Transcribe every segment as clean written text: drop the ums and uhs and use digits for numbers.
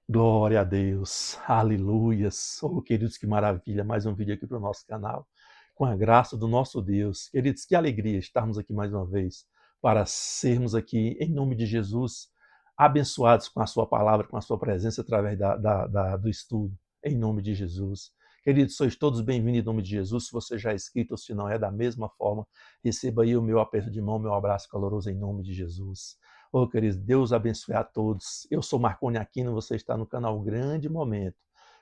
Glória a Deus, aleluias. Oh, queridos, que maravilha, mais um vídeo aqui para o nosso canal, com a graça do nosso Deus. Queridos, que alegria estarmos aqui mais uma vez, para sermos aqui, em nome de Jesus, abençoados com a sua palavra, com a sua presença através do estudo, em nome de Jesus. Queridos, sois todos bem-vindos em nome de Jesus. Se você já é inscrito ou se não é, da mesma forma, receba aí o meu aperto de mão, meu abraço caloroso em nome de Jesus. Oh, queridos, Deus abençoe a todos. Eu sou Marconi Aquino, você está no canal Grande Momento.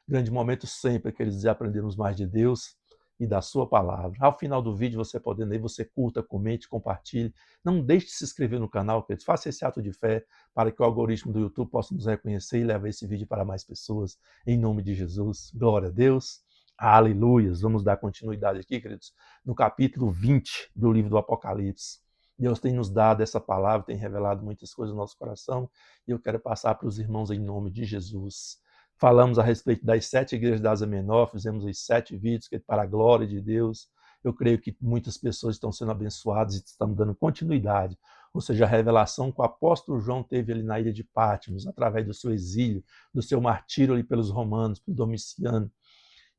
Grande Momento sempre, queridos, de aprendermos mais de Deus e da sua palavra. Ao final do vídeo, você podendo aí, você curta, comente, compartilhe. Não deixe de se inscrever no canal, queridos. Faça esse ato de fé para que o algoritmo do YouTube possa nos reconhecer e levar esse vídeo para mais pessoas. Em nome de Jesus. Glória a Deus. Aleluias. Vamos dar continuidade aqui, queridos, no capítulo 20 do livro do Apocalipse. Deus tem nos dado essa palavra, tem revelado muitas coisas no nosso coração, e eu quero passar para os irmãos em nome de Jesus. Falamos a respeito das 7 igrejas da Ásia Menor, fizemos os 7 vídeos que para a glória de Deus. Eu creio que muitas pessoas estão sendo abençoadas e estão dando continuidade, ou seja, a revelação que o apóstolo João teve ali na ilha de Patmos, através do seu exílio, do seu martírio ali pelos romanos, por Domiciano,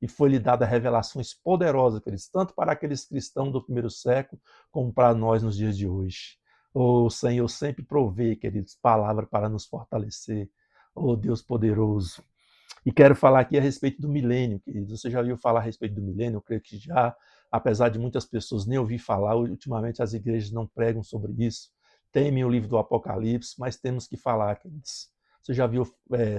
e foi-lhe dada revelações poderosas, queridos, tanto para aqueles cristãos do primeiro século, como para nós nos dias de hoje. O Senhor sempre provê, queridos, palavra para nos fortalecer. Oh, Deus poderoso. E quero falar aqui a respeito do milênio, queridos. Você já ouviu falar a respeito do milênio? Eu creio que já, apesar de muitas pessoas nem ouvir falar, ultimamente as igrejas não pregam sobre isso. Temem o livro do Apocalipse, mas temos que falar, queridos. Você já viu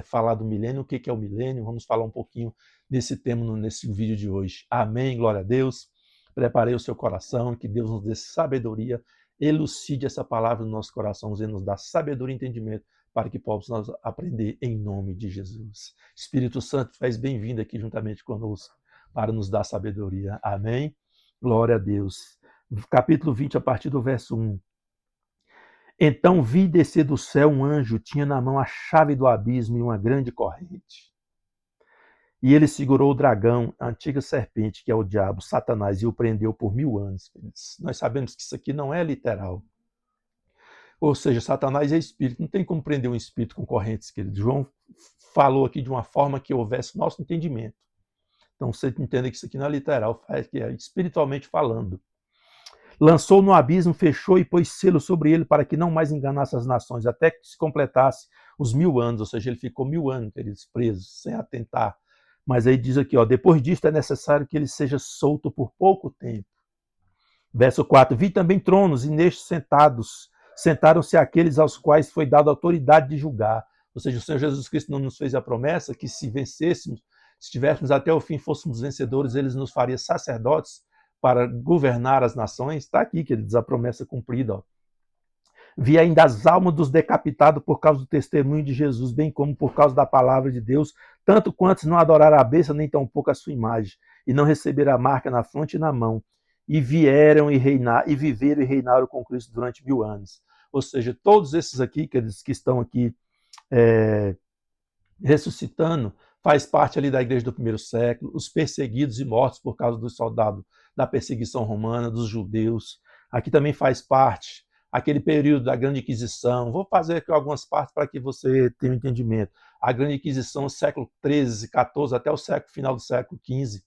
falar do milênio? O que é o milênio? Vamos falar um pouquinho desse tema nesse vídeo de hoje. Amém, glória a Deus. Preparei o seu coração, que Deus nos dê sabedoria, elucide essa palavra no nosso coração, e nos dá sabedoria e entendimento para que possamos aprender em nome de Jesus. Espírito Santo, faz bem-vindo aqui juntamente conosco para nos dar sabedoria. Amém? Glória a Deus. Capítulo 20, a partir do verso 1. Então vi descer do céu um anjo, tinha na mão a chave do abismo e uma grande corrente. E ele segurou o dragão, a antiga serpente, que é o diabo, Satanás, e o prendeu por 1000 anos. Nós sabemos que isso aqui não é literal. Ou seja, Satanás é espírito, não tem como prender um espírito com correntes, querido. João falou aqui de uma forma que houvesse nosso entendimento. Então você entenda que isso aqui não é literal, que é espiritualmente falando. Lançou no abismo, fechou e pôs selo sobre ele para que não mais enganasse as nações, até que se completasse os 1000 anos, ou seja, ele ficou 1000 anos, queridos, preso, sem atentar. Mas aí diz aqui, ó, depois disto é necessário que ele seja solto por pouco tempo. Verso 4, vi também tronos e nestes sentaram-se aqueles aos quais foi dada autoridade de julgar. Ou seja, o Senhor Jesus Cristo não nos fez a promessa que se vencêssemos, se estivéssemos até o fim, fôssemos vencedores, ele nos faria sacerdotes para governar as nações. Está aqui, queridos, a promessa cumprida. Ó. Vi ainda as almas dos decapitados por causa do testemunho de Jesus, bem como por causa da palavra de Deus, tanto quantos não adoraram a besta, nem tampouco a sua imagem, e não receberam a marca na fronte e na mão, e vieram e reinar, e viveram e reinaram com Cristo durante 1000 anos. Ou seja, todos esses aqui, que estão aqui ressuscitando, faz parte ali da igreja do primeiro século, os perseguidos e mortos por causa dos soldados da perseguição romana, dos judeus. Aqui também faz parte aquele período da Grande Inquisição. Vou fazer aqui algumas partes para que você tenha um entendimento. A Grande Inquisição, século XIII, XIV, até o final do século XV.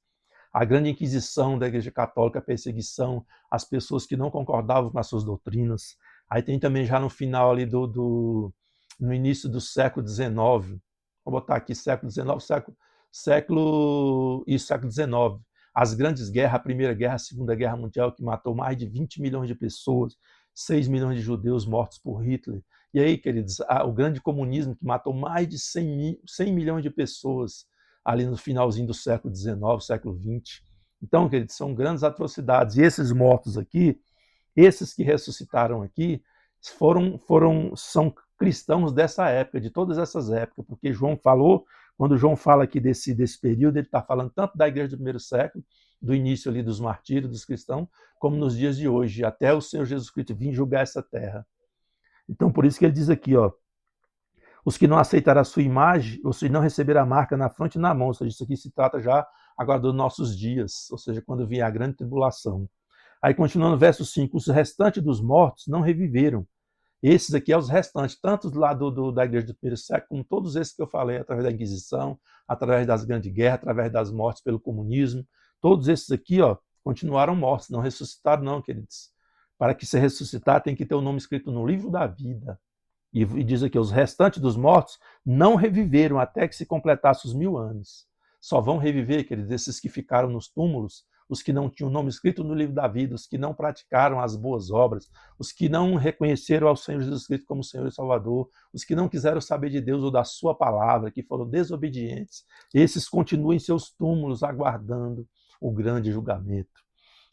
A Grande Inquisição da Igreja Católica, a perseguição às pessoas que não concordavam com as suas doutrinas. Aí tem também já no final ali no início do século XIX, vou botar aqui século XIX, século XIX. As grandes guerras, a Primeira Guerra, a Segunda Guerra Mundial, que matou mais de 20 milhões de pessoas, 6 milhões de judeus mortos por Hitler. E aí, queridos, o grande comunismo, que matou mais de 100 milhões de pessoas ali no finalzinho do século XIX, século XX. Então, queridos, são grandes atrocidades. E esses mortos aqui, esses que ressuscitaram aqui, são cristãos dessa época, de todas essas épocas, porque João falou, quando João fala aqui desse período, ele está falando tanto da igreja do primeiro século, do início ali dos martírios, dos cristãos, como nos dias de hoje, até o Senhor Jesus Cristo vir julgar essa terra. Então, por isso que ele diz aqui, ó, os que não aceitaram a sua imagem, ou seja, não receberam a marca na fronte e na mão, ou seja, isso aqui se trata já agora dos nossos dias, ou seja, quando vier a grande tribulação. Aí, continuando no verso 5, os restantes dos mortos não reviveram, Esses aqui são os restantes, tanto lá da igreja do primeiro século, como todos esses que eu falei, através da Inquisição, através das grandes guerras, através das mortes pelo comunismo. Todos esses aqui, ó, continuaram mortos, não ressuscitaram não, queridos. Para que se ressuscitar, tem que ter o nome escrito no livro da vida. E diz aqui, os restantes dos mortos não reviveram até que se completasse os 1000 anos. Só vão reviver, queridos, esses que ficaram nos túmulos, os que não tinham o nome escrito no livro da vida, os que não praticaram as boas obras, os que não reconheceram ao Senhor Jesus Cristo como Senhor e Salvador, os que não quiseram saber de Deus ou da sua palavra, que foram desobedientes. Esses continuam em seus túmulos aguardando o grande julgamento.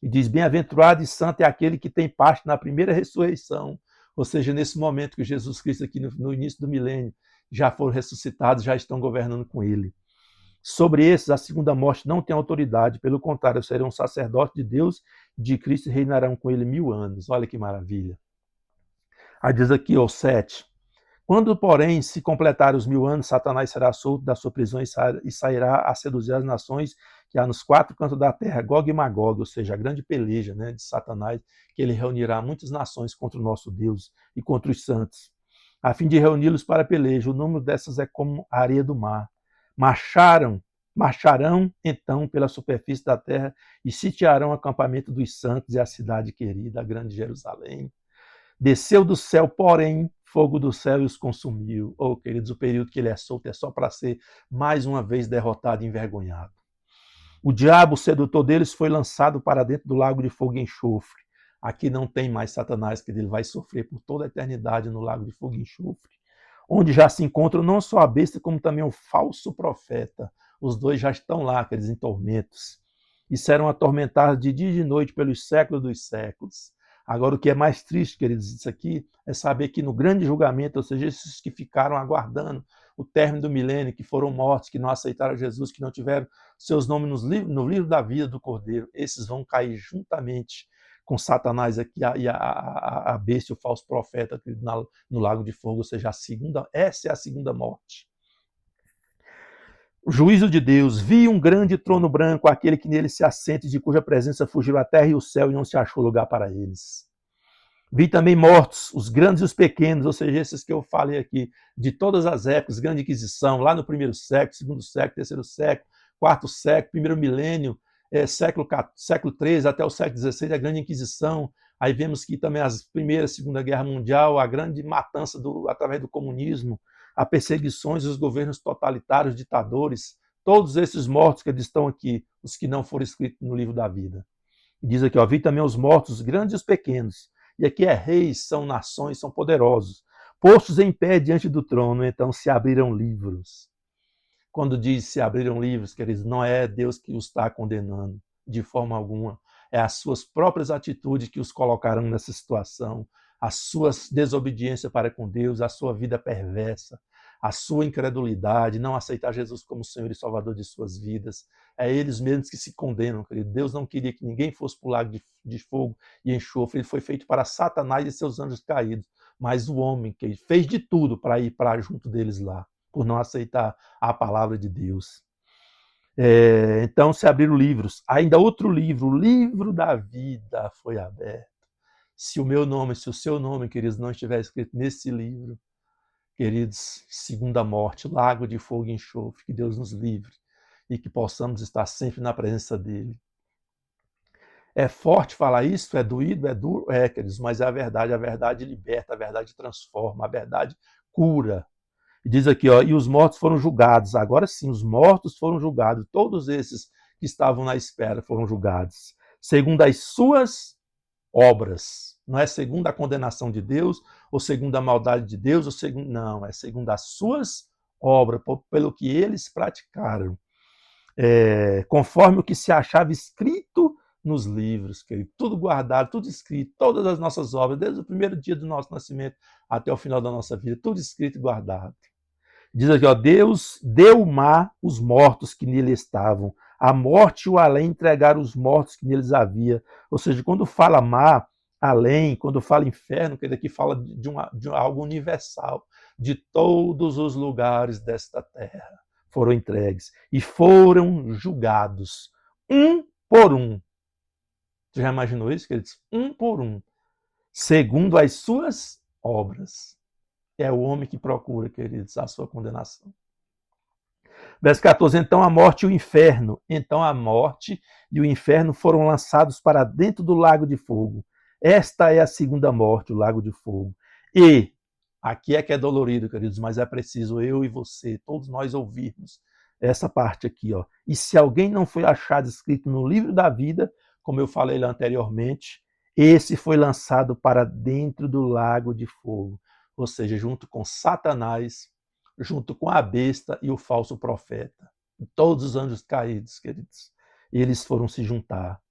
E diz, bem-aventurado e santo é aquele que tem parte na primeira ressurreição. Ou seja, nesse momento que Jesus Cristo aqui no início do milênio já foram ressuscitados, já estão governando com ele. Sobre esses, a segunda morte não tem autoridade, pelo contrário, serão sacerdotes de Deus, de Cristo, e reinarão com ele 1000 anos. Olha que maravilha. Aí diz aqui, ó, 7. Quando, porém, se completarem os 1000 anos, Satanás será solto da sua prisão e sairá a seduzir as nações que há nos 4 cantos da terra, Gog e Magog, ou seja, a grande peleja, né, de Satanás, que ele reunirá muitas nações contra o nosso Deus e contra os santos, a fim de reuni-los para a peleja. O número dessas é como a areia do mar. Marcharão então pela superfície da terra e sitiarão o acampamento dos santos e a cidade querida, a grande Jerusalém. Desceu do céu, porém, fogo do céu e os consumiu. Oh, queridos, o período que ele é solto é só para ser mais uma vez derrotado e envergonhado. O diabo, o sedutor deles, foi lançado para dentro do lago de fogo e enxofre. Aqui não tem mais Satanás, que ele vai sofrer por toda a eternidade no lago de fogo e enxofre, onde já se encontram não só a besta, como também o falso profeta. Os dois já estão lá, aqueles em tormentos. E serão atormentados de dia e de noite pelos séculos dos séculos. Agora, o que é mais triste, queridos, isso aqui, é saber que no grande julgamento, ou seja, esses que ficaram aguardando o término do milênio, que foram mortos, que não aceitaram Jesus, que não tiveram seus nomes no livro da vida do Cordeiro, esses vão cair juntamente com Satanás aqui e a besta, o falso profeta no lago de fogo, ou seja, essa é a segunda morte. O juízo de Deus, vi um grande trono branco, aquele que nele se assenta, de cuja presença fugiram a terra e o céu e não se achou lugar para eles. Vi também mortos, os grandes e os pequenos, ou seja, esses que eu falei aqui, de todas as épocas, grande Inquisição, lá no primeiro século, segundo século, terceiro século, quarto século, primeiro milênio, século XIII até o século XVI, a grande Inquisição. Aí vemos que também as Primeira e Segunda Guerra Mundial, a grande matança através do comunismo, a perseguições dos governos totalitários, ditadores, todos esses mortos que eles estão aqui, os que não foram escritos no livro da vida. Diz aqui, ó, vi também os mortos, os grandes e os pequenos. E aqui é reis, são nações, são poderosos. Postos em pé diante do trono, então se abriram livros. Quando diz se abriram livros, queridos, não é Deus que os está condenando, de forma alguma. É as suas próprias atitudes que os colocarão nessa situação. A sua desobediência para com Deus, a sua vida perversa, a sua incredulidade, não aceitar Jesus como Senhor e Salvador de suas vidas. É eles mesmos que se condenam, querido. Deus não queria que ninguém fosse para o lago de fogo e enxofre. Ele foi feito para Satanás e seus anjos caídos. Mas o homem que fez de tudo para ir para junto deles lá, por não aceitar a palavra de Deus. Então se abriram livros. Ainda outro livro, o livro da vida foi aberto. Se o meu nome, se o seu nome, queridos, não estiver escrito nesse livro, queridos, segunda morte, lago de fogo e enxofre, que Deus nos livre e que possamos estar sempre na presença dele. É forte falar isso? É doído? É duro? É, queridos, mas é a verdade liberta, a verdade transforma, a verdade cura. E diz aqui, ó, e os mortos foram julgados. Agora sim, os mortos foram julgados. Todos esses que estavam na espera foram julgados. Segundo as suas obras. Não é segundo a condenação de Deus, ou segundo a maldade de Deus, ou segundo... não, é segundo as suas obras, pelo que eles praticaram. Conforme o que se achava escrito nos livros, querido, tudo guardado, tudo escrito, todas as nossas obras, desde o primeiro dia do nosso nascimento até o final da nossa vida, tudo escrito e guardado. Diz aqui, ó, Deus deu o mar os mortos que nele estavam, a morte e o além entregaram os mortos que neles havia. Ou seja, quando fala mar, além, quando fala inferno, que aqui fala de algo universal, de todos os lugares desta terra foram entregues e foram julgados, um por um. Você já imaginou isso, queridos? Um por um, segundo as suas obras. É o homem que procura, queridos, a sua condenação. Verso 14, então a morte e o inferno. Então a morte e o inferno foram lançados para dentro do lago de fogo. Esta é a segunda morte, o lago de fogo. E, aqui é que é dolorido, queridos, mas é preciso eu e você, todos nós ouvirmos essa parte aqui, ó. E se alguém não foi achado escrito no livro da vida, como eu falei lá anteriormente, esse foi lançado para dentro do lago de fogo. Ou seja, junto com Satanás, junto com a besta e o falso profeta. Todos os anjos caídos, queridos. Eles foram se juntar.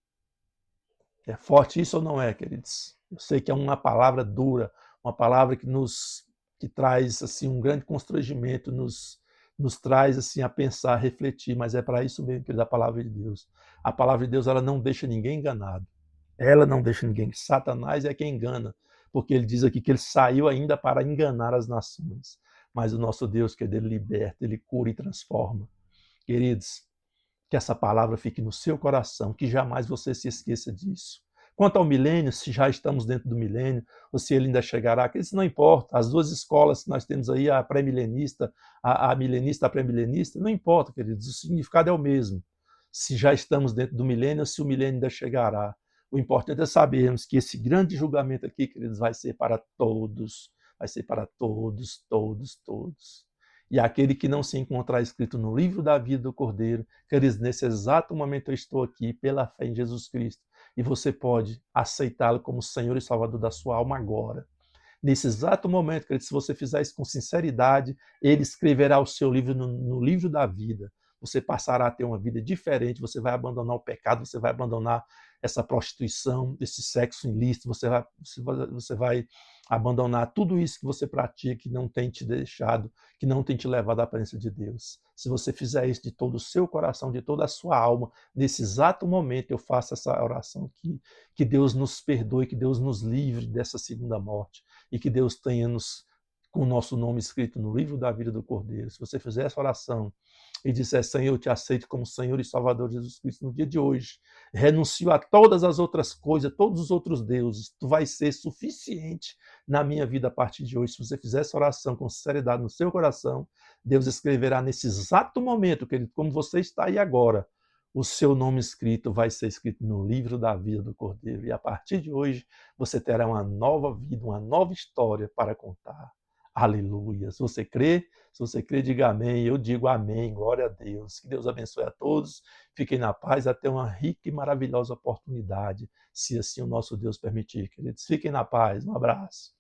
É forte isso ou não é, queridos? Eu sei que é uma palavra dura, uma palavra que traz assim um grande constrangimento, nos traz assim a pensar, a refletir, mas é para isso mesmo, queridos, a palavra de Deus. A palavra de Deus, ela não deixa ninguém enganado. Ela não deixa ninguém. Satanás é quem engana, porque ele diz aqui que ele saiu ainda para enganar as nações. Mas o nosso Deus, que ele liberta, ele cura e transforma. Queridos, que essa palavra fique no seu coração, que jamais você se esqueça disso. Quanto ao milênio, se já estamos dentro do milênio, ou se ele ainda chegará, isso não importa. As duas escolas que nós temos aí, a pré-milenista, a milenista, a pré-milenista, não importa, queridos, o significado é o mesmo. Se já estamos dentro do milênio, ou se o milênio ainda chegará. O importante é sabermos que esse grande julgamento aqui, queridos, vai ser para todos. Vai ser para todos, todos, todos. E aquele que não se encontrar escrito no livro da vida do Cordeiro, queridos, nesse exato momento eu estou aqui pela fé em Jesus Cristo. E você pode aceitá-lo como Senhor e Salvador da sua alma agora. Nesse exato momento, queridos, se você fizer isso com sinceridade, ele escreverá o seu livro no livro da vida. Você passará a ter uma vida diferente, você vai abandonar o pecado, você vai abandonar essa prostituição, esse sexo ilícito, você vai abandonar tudo isso que você pratica, que não tem te deixado, que não tem te levado à presença de Deus. Se você fizer isso de todo o seu coração, de toda a sua alma, nesse exato momento eu faço essa oração aqui, que Deus nos perdoe, que Deus nos livre dessa segunda morte e que Deus tenha-nos com o nosso nome escrito no livro da vida do Cordeiro. Se você fizer essa oração e disser, Senhor, eu te aceito como Senhor e Salvador Jesus Cristo no dia de hoje, renuncio a todas as outras coisas, todos os outros deuses, tu vai ser suficiente na minha vida a partir de hoje. Se você fizer essa oração com sinceridade no seu coração, Deus escreverá nesse exato momento, querido, como você está aí agora, o seu nome escrito vai ser escrito no livro da vida do Cordeiro. E a partir de hoje, você terá uma nova vida, uma nova história para contar. Aleluia. Se você crê, diga amém. Eu digo amém. Glória a Deus. Que Deus abençoe a todos. Fiquem na paz até uma rica e maravilhosa oportunidade, se assim o nosso Deus permitir, queridos. Fiquem na paz. Um abraço.